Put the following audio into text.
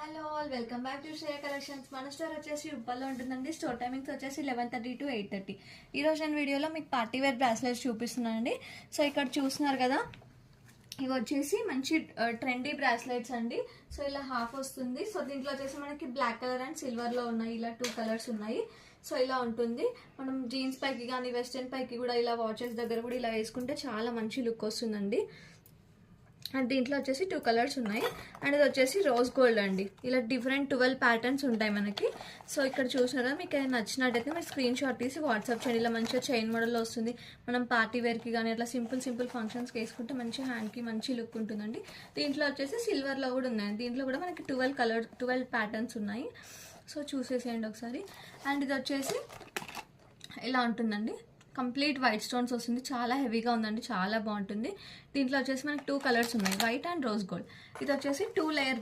Hello all welcome back to Shreya collections. మన store వచ్చేసి ఉప్పల్లో ఉంటుందండి. స్టోర్ టైమింగ్స్ వచ్చేసి 11:30 to 8:30. ఈరోజు నేను వీడియోలో మీకు పార్టీ వేర్ బ్రాస్లెట్స్ చూపిస్తున్నానండి. సో ఇక్కడ చూస్తున్నారు కదా, ఇవి వచ్చేసి మంచి ట్రెండీ బ్రాస్లెట్స్ అండి. సో ఇలా హాఫ్ వస్తుంది. సో దీంట్లో వచ్చేసి మనకి బ్లాక్ కలర్ అండ్ సిల్వర్లో ఉన్నాయి. ఇలా 2 కలర్స్ ఉన్నాయి. సో ఇలా ఉంటుంది. మనం జీన్స్ పైకి కానీ వెస్ట్రన్ పైకి కూడా ఇలా వాచెస్ దగ్గర కూడా ఇలా వేసుకుంటే చాలా మంచి లుక్ వస్తుందండి. అండ్ దీంట్లో వచ్చేసి 2 కలర్స్ ఉన్నాయి. అండ్ ఇది వచ్చేసి రోజ్ గోల్డ్ అండి. ఇలా డిఫరెంట్ 12 ప్యాటర్న్స్ ఉంటాయి మనకి. సో ఇక్కడ చూసినారా, మీకు నచ్చినట్టయితే మీరు స్క్రీన్ షాట్ తీసి వాట్సాప్ చేయండి. ఇలా మంచిగా చైన్ మోడల్లో వస్తుంది. మనం పార్టీ వేర్కి కానీ అట్లా సింపుల్ ఫంక్షన్స్కి వేసుకుంటే మంచి హ్యాండ్కి మంచి లుక్ ఉంటుందండి. దీంట్లో వచ్చేసి సిల్వర్లో కూడా ఉన్నాయి. దీంట్లో కూడా మనకి 12 ప్యాటర్న్స్ ఉన్నాయి. సో చూసేసేయండి ఒకసారి. అండ్ ఇది వచ్చేసి ఇలా ఉంటుందండి. కంప్లీట్ వైట్ స్టోన్స్ వస్తుంది. చాలా హెవీగా ఉందండి, చాలా బాగుంటుంది. దీంట్లో వచ్చేసి మనకి 2 కలర్స్ ఉన్నాయి, వైట్ అండ్ రోజ్ గోల్డ్. ఇది వచ్చేసి 2 లేయర్